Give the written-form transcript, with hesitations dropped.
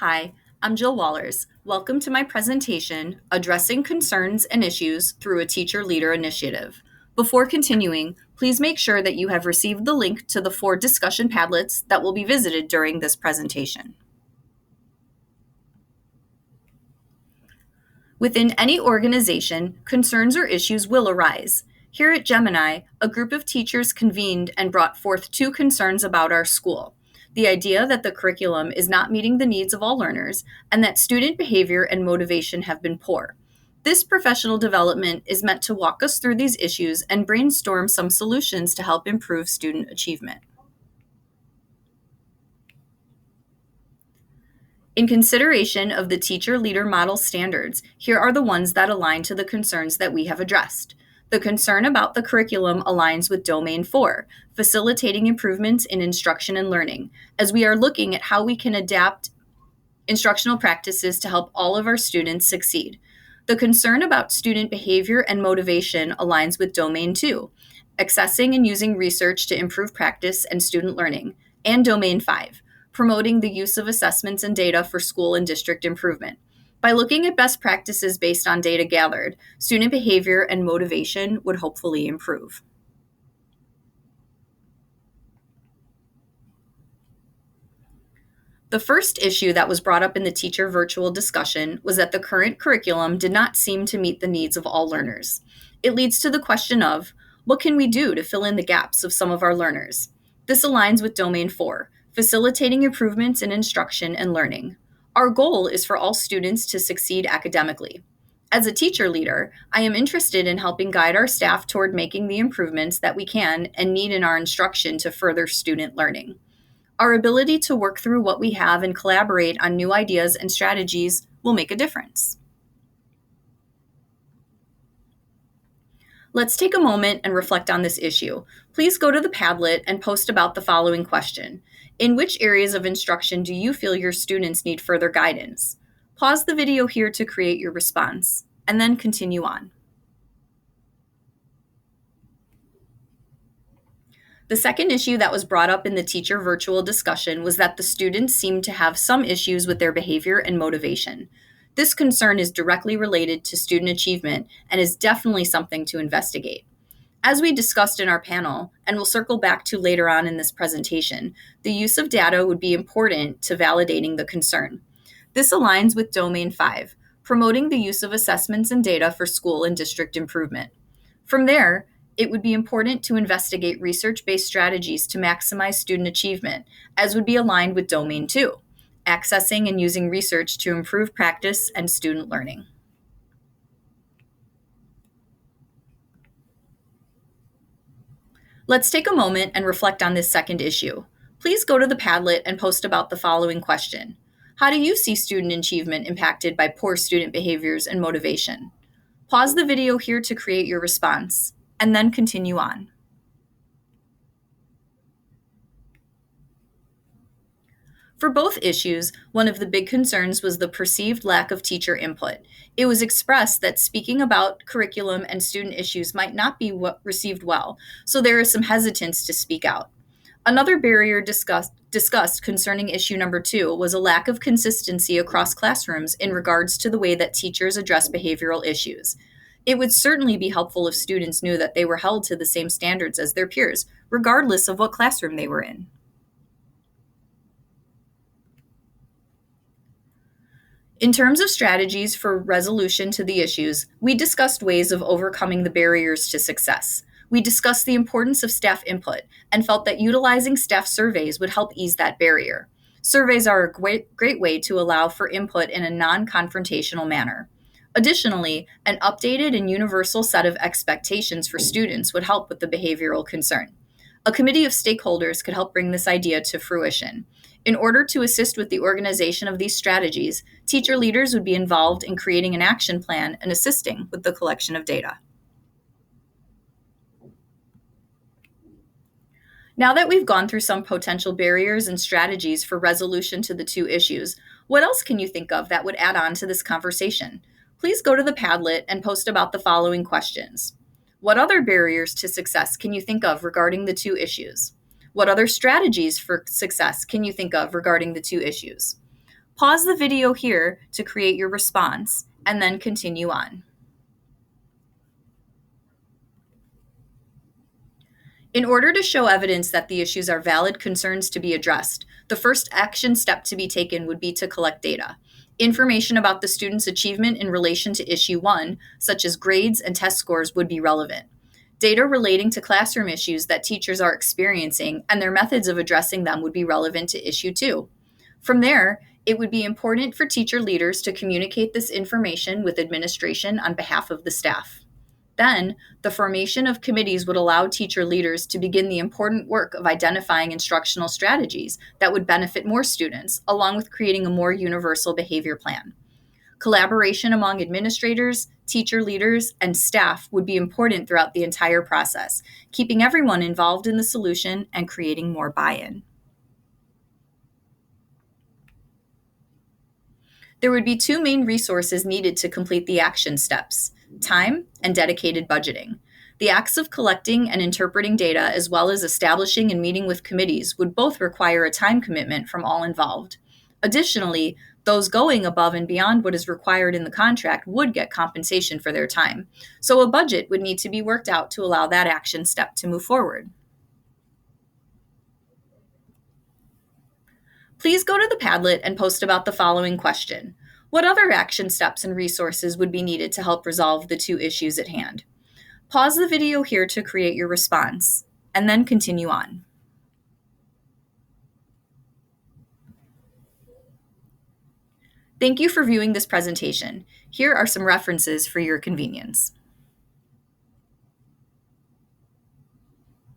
Hi, I'm Jill Wallers. Welcome to my presentation, Addressing Concerns and Issues Through a Teacher Leader Initiative. Before continuing, please make sure that you have received the link to the 4 discussion Padlets that will be visited during this presentation. Within any organization, concerns or issues will arise. Here at Gemini, a group of teachers convened and brought forth 2 concerns about our school. The idea that the curriculum is not meeting the needs of all learners, and that student behavior and motivation have been poor. This professional development is meant to walk us through these issues and brainstorm some solutions to help improve student achievement. In consideration of the teacher leader model standards, here are the ones that align to the concerns that we have addressed. The concern about the curriculum aligns with Domain 4, facilitating improvements in instruction and learning, as we are looking at how we can adapt instructional practices to help all of our students succeed. The concern about student behavior and motivation aligns with Domain 2, accessing and using research to improve practice and student learning, and Domain 5, promoting the use of assessments and data for school and district improvement. By looking at best practices based on data gathered, student behavior and motivation would hopefully improve. The first issue that was brought up in the teacher virtual discussion was that the current curriculum did not seem to meet the needs of all learners. It leads to the question of, what can we do to fill in the gaps of some of our learners? This aligns with Domain 4, facilitating improvements in instruction and learning. Our goal is for all students to succeed academically. As a teacher leader, I am interested in helping guide our staff toward making the improvements that we can and need in our instruction to further student learning. Our ability to work through what we have and collaborate on new ideas and strategies will make a difference. Let's take a moment and reflect on this issue. Please go to the Padlet and post about the following question. In which areas of instruction do you feel your students need further guidance? Pause the video here to create your response, and then continue on. The second issue that was brought up in the teacher virtual discussion was that the students seemed to have some issues with their behavior and motivation. This concern is directly related to student achievement and is definitely something to investigate. As we discussed in our panel, and we'll circle back to later on in this presentation, the use of data would be important to validating the concern. This aligns with Domain 5, promoting the use of assessments and data for school and district improvement. From there, it would be important to investigate research-based strategies to maximize student achievement, as would be aligned with Domain 2, accessing and using research to improve practice and student learning. Let's take a moment and reflect on this second issue. Please go to the Padlet and post about the following question. How do you see student achievement impacted by poor student behaviors and motivation? Pause the video here to create your response, and then continue on. For both issues, one of the big concerns was the perceived lack of teacher input. It was expressed that speaking about curriculum and student issues might not be received well, so there is some hesitance to speak out. Another barrier discussed concerning issue number 2 was a lack of consistency across classrooms in regards to the way that teachers address behavioral issues. It would certainly be helpful if students knew that they were held to the same standards as their peers, regardless of what classroom they were in. In terms of strategies for resolution to the issues, we discussed ways of overcoming the barriers to success. We discussed the importance of staff input and felt that utilizing staff surveys would help ease that barrier. Surveys are a great way to allow for input in a non-confrontational manner. Additionally, an updated and universal set of expectations for students would help with the behavioral concern. A committee of stakeholders could help bring this idea to fruition. In order to assist with the organization of these strategies, teacher leaders would be involved in creating an action plan and assisting with the collection of data. Now that we've gone through some potential barriers and strategies for resolution to the 2 issues, what else can you think of that would add on to this conversation? Please go to the Padlet and post about the following questions. What other barriers to success can you think of regarding the 2 issues? What other strategies for success can you think of regarding the 2 issues? Pause the video here to create your response, and then continue on. In order to show evidence that the issues are valid concerns to be addressed, the first action step to be taken would be to collect data. Information about the student's achievement in relation to issue 1, such as grades and test scores, would be relevant. Data relating to classroom issues that teachers are experiencing and their methods of addressing them would be relevant to issue 2. From there, it would be important for teacher leaders to communicate this information with administration on behalf of the staff. Then, the formation of committees would allow teacher leaders to begin the important work of identifying instructional strategies that would benefit more students, along with creating a more universal behavior plan. Collaboration among administrators, teacher leaders, and staff would be important throughout the entire process, keeping everyone involved in the solution and creating more buy-in. There would be two main resources needed to complete the action steps: time and dedicated budgeting. The acts of collecting and interpreting data, as well as establishing and meeting with committees, would both require a time commitment from all involved. Additionally, those going above and beyond what is required in the contract would get compensation for their time. So a budget would need to be worked out to allow that action step to move forward. Please go to the Padlet and post about the following question: what other action steps and resources would be needed to help resolve the two issues at hand? Pause the video here to create your response, and then continue on. Thank you for viewing this presentation. Here are some references for your convenience.